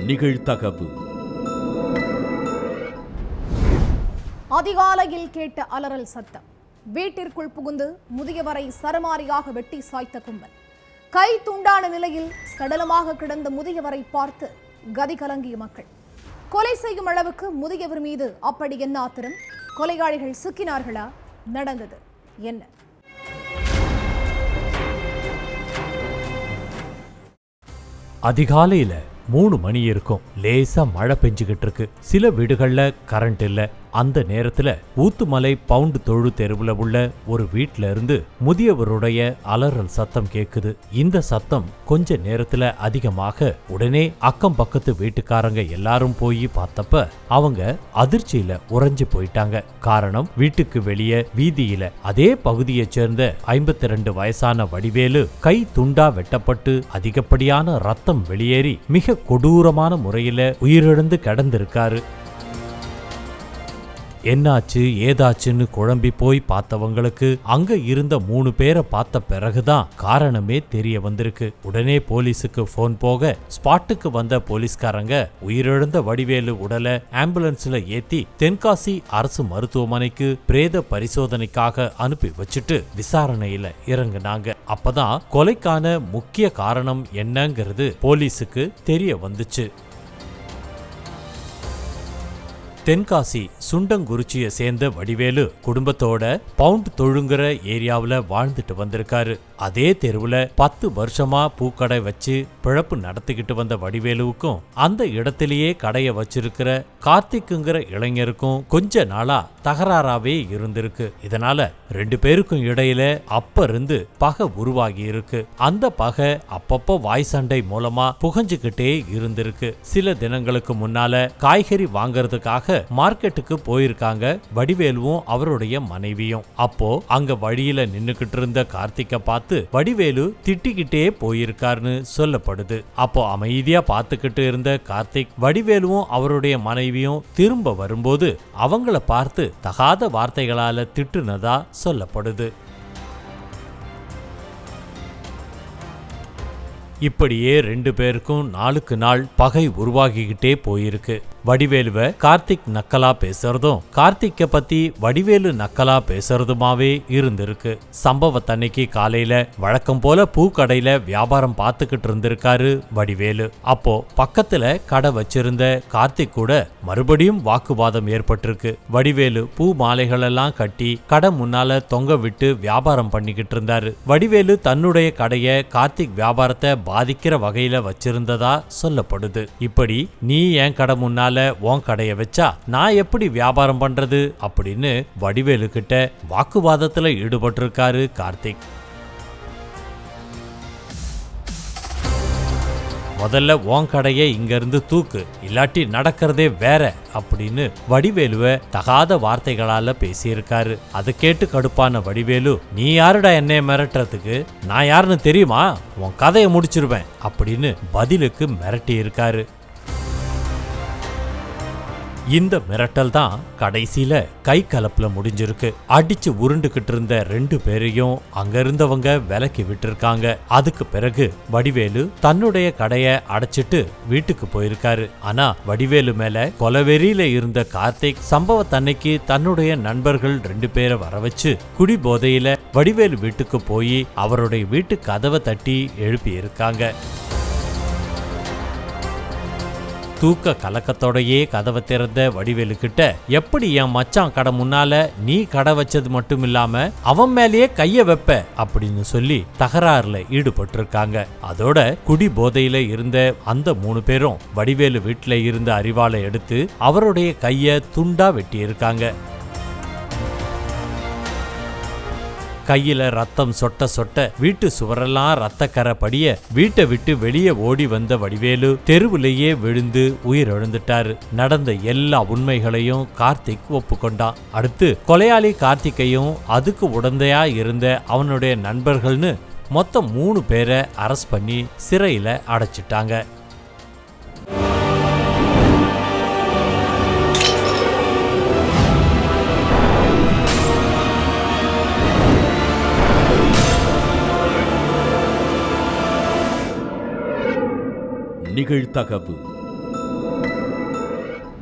நிகழ்தகவு. அதிகாலையில் கேட்ட அலறல் சத்தம். வீட்டிற்குள் புகுந்து முதியவரை சரமாரியாக வெட்டி சாய்த்த கும்பல். கை துண்டான நிலையில் சடலமாக கிடந்த முதியவரை பார்த்து கதி கலங்கிய மக்கள். கொலை செய்யும் அளவுக்கு முதியவர் மீது அப்படி என்ன ஆத்திரம்? கொலையாளிகள் சிக்கினார்களா? நடந்தது என்ன? அதிகாலையில 3 மணி இருக்கும். லேசா மழை பெஞ்சுகிட்டு இருக்கு. சில வீடுகள்ல கரண்ட் இல்ல. அந்த நேரத்துல ஊத்துமலை பவுண்ட் தொழு தெருவுல உள்ள ஒரு வீட்ல இருந்து முதியவருடைய அலறல் சத்தம் கேக்குது. இந்த சத்தம் கொஞ்ச நேரத்துல அதிகமாக உடனே அக்கம் பக்கத்து வீட்டுக்காரங்க எல்லாரும் போய் பார்த்தப்ப அவங்க அதிர்ச்சியில உறைஞ்சு போயிட்டாங்க. காரணம், வீட்டுக்கு வெளியே வீதியில அதே பகுதியைச் சேர்ந்த 52 வயசான வடிவேலு கை துண்டா வெட்டப்பட்டு அதிகப்படியான ரத்தம் வெளியேறி மிக கொடூரமான முறையில உயிரிழந்து கிடந்திருக்காரு. என்னாச்சு ஏதாச்சுன்னு குழம்பி போய் பார்த்தவங்களுக்கு அங்க இருந்த 3 பேரை பார்த்த பிறகுதான் காரணமே தெரிய வந்திருக்கு. உடனே போலீஸுக்கு போன் போக ஸ்பாட்டுக்கு வந்த போலீஸ்காரங்க உயிரிழந்த வடிவேலு உடலை ஆம்புலன்ஸ்ல ஏத்தி தென்காசி அரசு மருத்துவமனைக்கு பிரேத பரிசோதனைக்காக அனுப்பி வச்சுட்டு விசாரணையில இறங்குனாங்க. அப்பதான் கொலைக்கான முக்கிய காரணம் என்னங்கிறது போலீஸுக்கு தெரிய வந்துச்சு. தென்காசி சுண்டங்குறிச்சியை சேர்ந்த வடிவேலு குடும்பத்தோட பவுண்ட் தொழுங்குற ஏரியாவுல வாழ்ந்துட்டு வந்திருக்காரு. அதே தெருவுல 10 வருஷமா பூக்கடை வச்சு பிழப்பு நடத்திக்கிட்டு வந்த வடிவேலுவுக்கும் அந்த இடத்திலேயே கடைய வச்சிருக்கிற கார்த்திக்குங்கிற இளைஞருக்கும் கொஞ்ச நாளா தகராறாவே இருந்திருக்கு. இதனால 2 பேருக்கும் இடையில அப்ப இருந்து பகை உருவாகி இருக்கு. அந்த பகை அப்பப்போ வாய் சண்டை மூலமா புகஞ்சுக்கிட்டே இருந்திருக்கு. சில தினங்களுக்கு முன்னால காய்கறி வாங்கறதுக்காக மார்க்கெட்டுக்கு போயிருக்காங்க வடிவேலுவும் அவருடைய மனைவியும். அப்போ அங்க வழியில நின்னுகிட்டு இருந்த கார்த்திக்க பார்த்து வடிவேலு திட்டிக்கிட்டே போயிருக்காருன்னு சொல்லப்படுது. அப்போ அமைதியா பார்த்துக்கிட்டு இருந்த கார்த்திக் வடிவேலுவும் அவருடைய மனைவியும் திரும்ப வரும்போது அவங்கள பார்த்து தகாத வார்த்தைகளால திட்டுனதா சொல்லப்படுது. இப்படியே 2 பேருக்கும் நாளுக்கு நாள் பகை உருவாகிக்கிட்டே போயிருக்கு. வடிவேலுவை கார்த்திக் நக்கலா பேசுறதும் கார்த்திக்க பத்தி வடிவேலு நக்கலா பேசுறதுமாவே இருந்திருக்கு. சம்பவத்தன்னைக்கு காலையில வழக்கம் போல பூக்கடையில வியாபாரம் பார்த்துக்கிட்டு இருந்திருக்காரு வடிவேலு. அப்போ பக்கத்துல கடை வச்சிருந்த கார்த்திக் கூட மறுபடியும் வாக்குவாதம் ஏற்பட்டிருக்கு. வடிவேலு பூ மாலைகள் எல்லாம் கட்டி கடை முன்னால தொங்க விட்டு வியாபாரம் பண்ணிக்கிட்டு இருந்தாரு. வடிவேலு தன்னுடைய கடைய கார்த்திக் வியாபாரத்தை பாதிக்கிற வகையில வச்சிருந்ததா சொல்லப்படுது. இப்படி நீ என் கடை முன்னால உன் கடைய வச்சா நான் எப்படி வியாபாரம் பண்றது அப்படின்னு வடிவேலு கிட்ட வாக்குவாதத்துல ஈடுபட்டிருக்காரு கார்த்திக். முதல்ல உன் கடையை இங்க இருந்து தூக்கு, இல்லாட்டி நடக்கிறதே வேற அப்படின்னு வடிவேலுவை தகாத வார்த்தைகளால பேசியிருக்காரு. அதை கேட்டு கடுப்பான வடிவேலு, நீ யாருடா என்னைய மிரட்டுறதுக்கு? நான் யாருன்னு தெரியுமா? உன் கதையை முடிச்சிருவேன் அப்படின்னு பதிலுக்கு மிரட்டி இருக்காரு. இந்த மிரட்டல் தான் கடைசியில கை கலப்புல முடிஞ்சிருக்கு. அடிச்சு உருண்டுகிட்டு இருந்த 2 பேரையும் அங்க இருந்தவங்க விலக்கி விட்டுருக்காங்க. அதுக்கு பிறகு வடிவேலு தன்னுடைய கடைய அடைச்சிட்டு வீட்டுக்கு போயிருக்காரு. ஆனா வடிவேலு மேல கொலவெறியில இருந்த கார்த்திக் சம்பவத்தன்னைக்கு தன்னுடைய நண்பர்கள் 2 பேரை வர வச்சு குடி போதையில வடிவேலு வீட்டுக்கு போய் அவருடைய வீட்டு கதவை தட்டி எழுப்பி இருக்காங்க. தூக்க கலக்கத்தோடையே கதவை திறந்த வடிவேலு கிட்ட, எப்படி என் மச்சான் கடை முன்னால நீ கடை வச்சது மட்டும் இல்லாம அவன் மேலேயே கைய வைப்ப அப்படின்னு சொல்லி தகராறுல ஈடுபட்டிருக்காங்க. அதோட குடி போதையில இருந்த அந்த 3 பேரும் வடிவேலு வீட்டுல இருந்த அரிவாளை எடுத்து அவருடைய கைய துண்டா வெட்டி இருக்காங்க. கையில ரத்தம் சொட்ட சொட்ட வீட்டு சுவரெல்லாம் ரத்தக்கரை படிய வீட்டை விட்டு வெளியே ஓடி வந்த வடிவேலு தெருவிலேயே விழுந்து உயிரிழந்துட்டாரு. நடந்த எல்லா உண்மைகளையும் கார்த்திக் ஒப்புக்கொண்டான். அடுத்து கொலையாளி கார்த்திகையும் அதுக்கு உடந்தையா இருந்த அவனுடைய நண்பர்கள்னு மொத்தம் 3 பேரை அரெஸ்ட் பண்ணி சிறையில அடைச்சிட்டாங்க. நிகழ்தகவு.